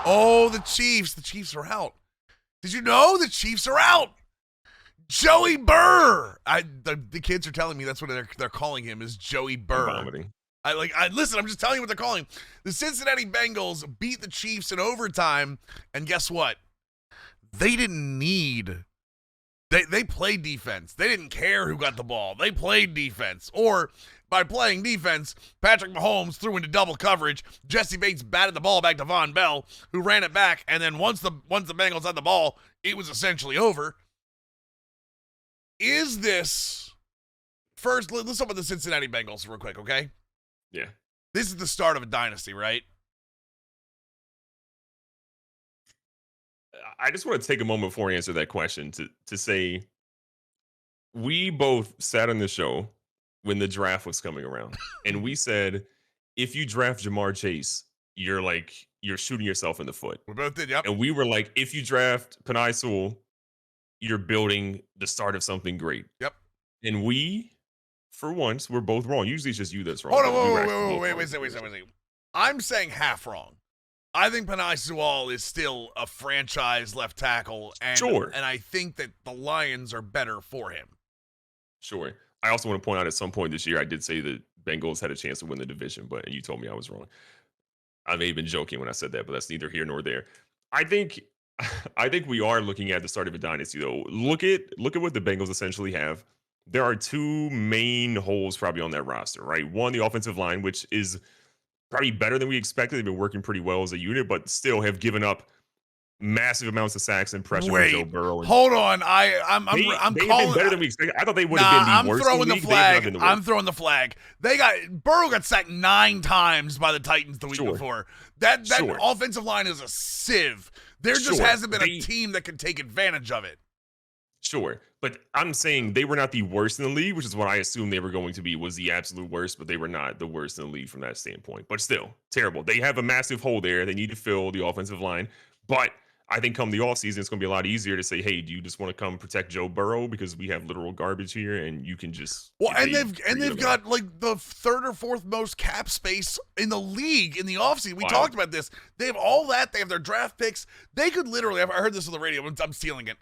Oh, the Chiefs. The Chiefs are out. Did you know the Chiefs are out? Joey Burr. The kids are telling me that's what they're calling him, is Joey Burr. I'm vomiting. Listen, I'm just telling you what they're calling him. The Cincinnati Bengals beat the Chiefs in overtime, and guess what? They didn't need. They played defense. They didn't care who got the ball. They played defense. Or by playing defense, Patrick Mahomes threw into double coverage. Jesse Bates batted the ball back to Von Bell, who ran it back, and then once the Bengals had the ball, it was essentially over. Is this first? Let's talk about the Cincinnati Bengals real quick, okay? Yeah. This is the start of a dynasty, right? I just want to take a moment before I answer that question to say we both sat on the show when the draft was coming around, and we said if you draft Jamar Chase, you're shooting yourself in the foot. We both did, yep. And we were like, if you draft Penei Sewell, you're building the start of something great. Yep. And we, for once, we're both wrong. Usually it's just you that's wrong. Hold on, wait a second. I'm saying half wrong. I think Penei Sewell is still a franchise left tackle, and I think that the Lions are better for him. Sure. I also want to point out at some point this year, I did say that Bengals had a chance to win the division, and you told me I was wrong. I may have been joking when I said that, but that's neither here nor there. I think we are looking at the start of a dynasty, though. Look at what the Bengals essentially have. There are two main holes probably on that roster, right? One, the offensive line, which is probably better than we expected. They've been working pretty well as a unit, but still have given up massive amounts of sacks and pressure from Joe Burrow. Hold on, I'm calling better than we expected. I thought they would have been the worst. I'm throwing the flag. Burrow got sacked 9 times by the Titans the week before. That offensive line is a sieve. There just hasn't been a team that can take advantage of it. Sure, but I'm saying they were not the worst in the league, which is what I assumed they were going to be, was the absolute worst, but they were not the worst in the league from that standpoint. But still, terrible. They have a massive hole there. They need to fill the offensive line. But I think come the offseason, it's going to be a lot easier to say, hey, do you just want to come protect Joe Burrow because we have literal garbage here and you can just... Well, they've got like the 3rd or 4th most cap space in the league in the offseason. We talked about this. They have all that. They have their draft picks. They could literally, I heard this on the radio, I'm stealing it.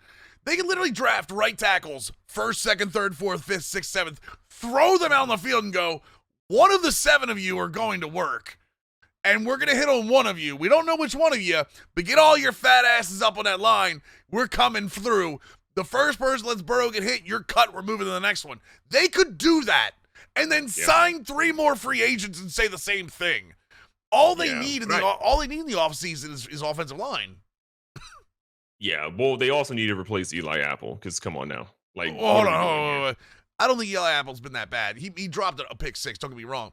They can literally draft right tackles, 1st, 2nd, 3rd, 4th, 5th, 6th, 7th, throw them out on the field and go, one of the 7 of you are going to work. And we're going to hit on one of you. We don't know which one of you, but get all your fat asses up on that line. We're coming through. The first person lets Burrow get hit, you're cut, we're moving to the next one. They could do that and then sign 3 more free agents and say the same thing. All they need in the offseason is offensive line. Yeah, well, they also need to replace Eli Apple because come on now. Hold on. I don't think Eli Apple's been that bad. He dropped a pick 6, don't get me wrong.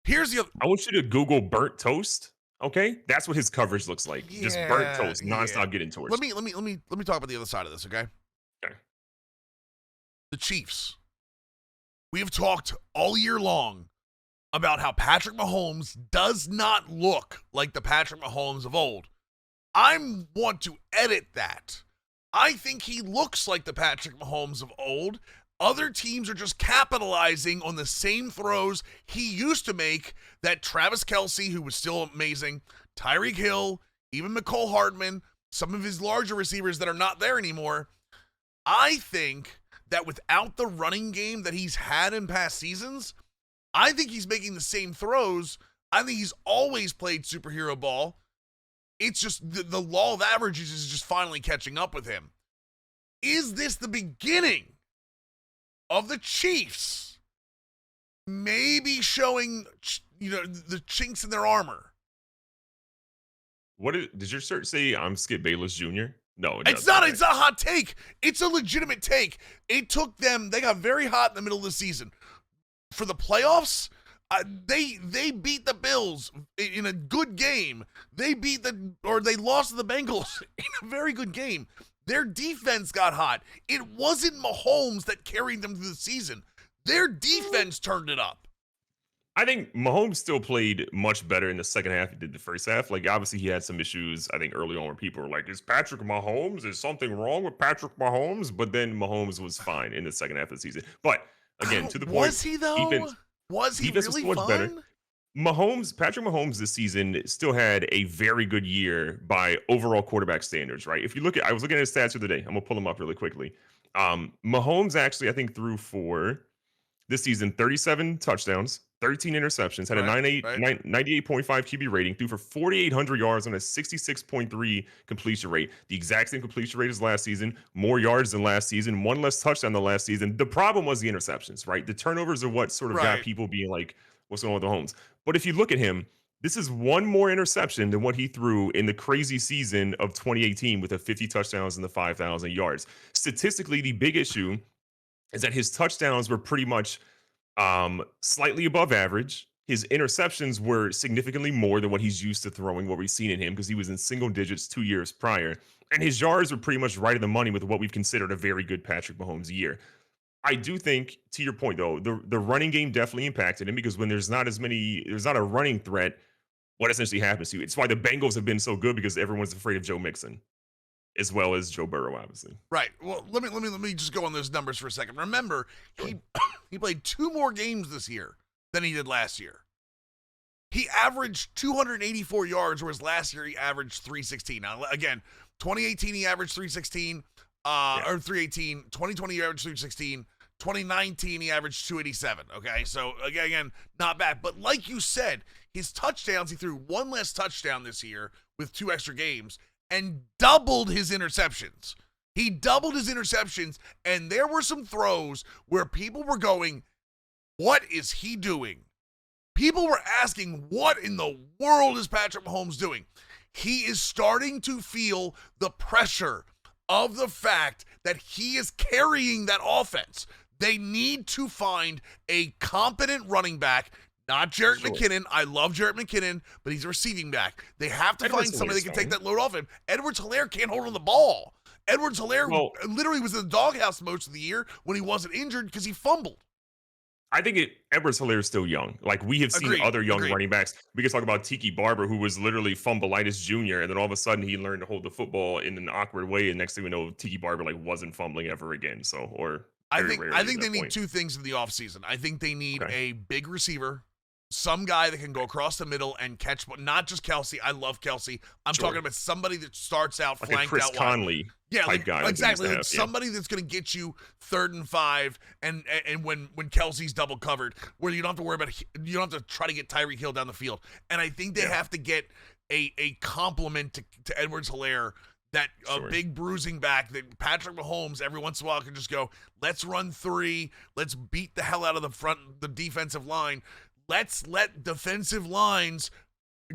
Here's the other. I want you to Google burnt toast. Okay, that's what his coverage looks like. Just burnt toast, nonstop getting torched. Let me talk about the other side of this. Okay. Okay. The Chiefs. We have talked all year long about how Patrick Mahomes does not look like the Patrick Mahomes of old. I want to edit that. I think he looks like the Patrick Mahomes of old. Other teams are just capitalizing on the same throws he used to make that Travis Kelce, who was still amazing, Tyreek Hill, even McCole Hardman, some of his larger receivers that are not there anymore. I think that without the running game that he's had in past seasons, I think he's making the same throws. I think he's always played superhero ball. It's just the law of averages is just finally catching up with him. Is this the beginning of the Chiefs maybe showing, the chinks in their armor? Did your search say I'm Skip Bayless Jr.? No, it's not. It's a hot take. It's a legitimate take. It took them. They got very hot in the middle of the season. For the playoffs, they beat the Bills in a good game. They lost to the Bengals in a very good game. Their defense got hot. It wasn't Mahomes that carried them through the season. Their defense turned it up. I think Mahomes still played much better in the second half than he did the first half. Obviously, he had some issues, I think, early on where people were like, is Patrick Mahomes? Is something wrong with Patrick Mahomes? But then Mahomes was fine in the second half of the season. But, again, to the point. Was he, though? Was he really fine? Better. Patrick Mahomes this season still had a very good year by overall quarterback standards, right? If you look at, I was looking at his stats the other day. I'm gonna pull them up really quickly. Mahomes actually, I think, threw for this season 37 touchdowns, 13 interceptions, had a Right. 98.5 QB rating, threw for 4,800 yards on a 66.3 completion rate. The exact same completion rate as last season, more yards than last season, one less touchdown than last season. The problem was the interceptions, right? The turnovers are what sort of got Right. people being like, what's going on with Mahomes? But if you look at him, this is one more interception than what he threw in the crazy season of 2018 with the 50 touchdowns and the 5,000 yards. Statistically, the big issue is that his touchdowns were pretty much slightly above average. His interceptions were significantly more than what he's used to throwing, what we've seen in him, because he was in single digits 2 years prior. And his yards were pretty much right in the money with what we've considered a very good Patrick Mahomes year. I do think, to your point though, the running game definitely impacted him because when there's not a running threat, what essentially happens to you? It's why the Bengals have been so good because everyone's afraid of Joe Mixon, as well as Joe Burrow, obviously. Right. Well, let me just go on those numbers for a second. Remember, Sure. he played 2 more games this year than he did last year. He averaged 284 yards, whereas last year he averaged 316. Now, again, 2018 he averaged 316, or 318. 2020 he averaged 316. 2019 he averaged 287. Okay, so again, not bad. But like you said, his touchdowns, he threw one less touchdown this year with 2 extra games and doubled his interceptions. He doubled his interceptions, and there were some throws where people were going, "What is he doing?" People were asking, what in the world is Patrick Mahomes doing? He is starting to feel the pressure of the fact that he is carrying that offense. They need to find a competent running back, not Jarrett Sure. McKinnon. I love Jarrett McKinnon, but he's a receiving back. They have to Edwards find somebody that can take Hilaire's that load off him. Edwards-Helaire can't hold on the ball. Edwards-Helaire Well, literally was in the doghouse most of the year when he wasn't injured because he fumbled. I think Edwards-Helaire is still young. Like we have seen other young Agreed. running backs. We can talk about Tiki Barber, who was literally fumbleitis junior, and then all of a sudden he learned to hold the football in an awkward way, and next thing we know, Tiki Barber like wasn't fumbling ever again. So, or very rarely I at think they that need point. 2 things in the offseason. I think they need Okay. a big receiver, some guy that can go across the middle and catch, but not just Kelsey. I love Kelsey. I'm Sure. talking about somebody that starts out Like a flanked Chris out wide. Conley Yeah, type guy. like we used exactly. to Like have, yeah. somebody that's going to get you 3rd and 5, and when Kelsey's double covered, where you don't have to worry about, you don't have to try to get Tyreek Hill down the field. And I think they Yeah. have to get a compliment to Edwards-Helaire, that a Sure. big bruising back that Patrick Mahomes every once in a while can just go, let's run 3, let's beat the hell out of the defensive line. Let's let defensive lines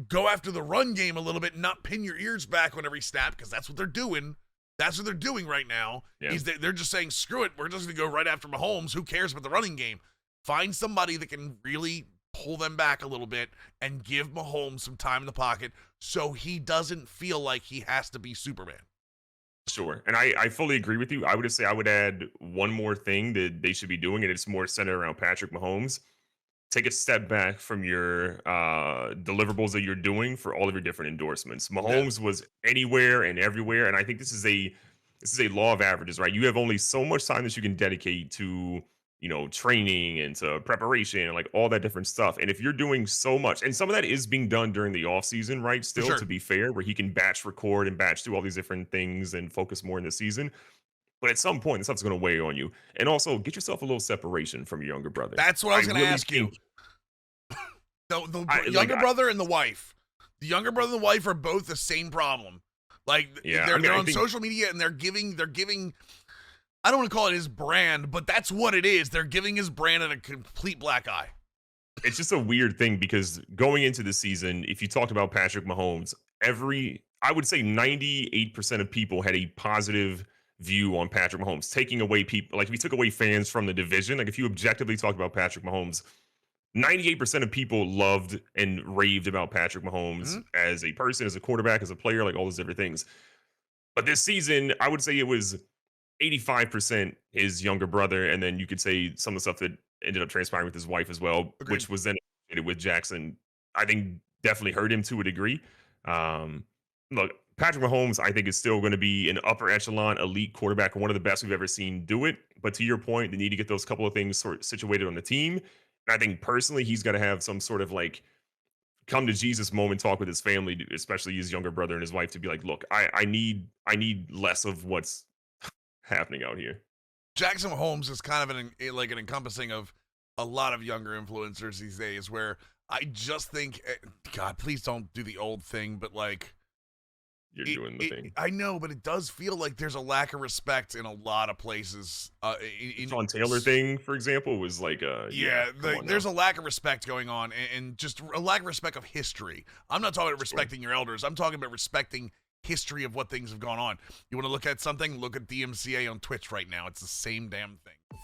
go after the run game a little bit and not pin your ears back whenever he snap, because that's what they're doing. That's what they're doing right now. Yeah. Is they're just saying, screw it, we're just going to go right after Mahomes. Who cares about the running game? Find somebody that can really pull them back a little bit and give Mahomes some time in the pocket so he doesn't feel like he has to be Superman. Sure. And I fully agree with you. I would just say I would add one more thing that they should be doing, and it's more centered around Patrick Mahomes. Take a step back from your deliverables that you're doing for all of your different endorsements. Mahomes was anywhere and everywhere, and I think this is a law of averages, right? You have only so much time that you can dedicate to training and to preparation and like all that different stuff. And if you're doing so much, and some of that is being done during the off season, right? Still, sure. to be fair, where he can batch record and batch do all these different things and focus more in the season. But at some point, this stuff's going to weigh on you. And also, get yourself a little separation from your younger brother. That's what I was going to really ask you. think- The I- younger like, I- brother and the wife. The younger brother and the wife are both the same problem. Like, Yeah, they're, I mean, they're I on think- social media and they're giving, I don't want to call it his brand, but that's what it is. They're giving his brand a complete black eye. It's just a weird thing because going into the season, if you talked about Patrick Mahomes, I would say 98% of people had a positive view on Patrick Mahomes, taking away people, like if we took away fans from the division, like if you objectively talk about Patrick Mahomes, 98% of people loved and raved about Patrick Mahomes as a person, as a quarterback, as a player, like all those different things. But this season, I would say it was 85% his younger brother, and then you could say some of the stuff that ended up transpiring with his wife as well, Agreed. which was then associated with Jackson. I think definitely hurt him to a degree. Look, Patrick Mahomes, I think, is still going to be an upper echelon elite quarterback, one of the best we've ever seen do it. But to your point, they need to get those couple of things sort of situated on the team. And I think personally, he's got to have some sort of like come to Jesus moment talk with his family, especially his younger brother and his wife, to be like, look, I need less of what's happening out here. Jackson Holmes is kind of like an encompassing of a lot of younger influencers these days, where I just think, God, please don't do the old thing, but like, You're doing the thing. I know, but it does feel like there's a lack of respect in a lot of places. Sean Taylor thing, for example, was like, there's a lack of respect going on, and just a lack of respect of history. I'm not talking about respecting your elders. I'm talking about respecting history of what things have gone on. You want to look at something? Look at DMCA on Twitch right now. It's the same damn thing.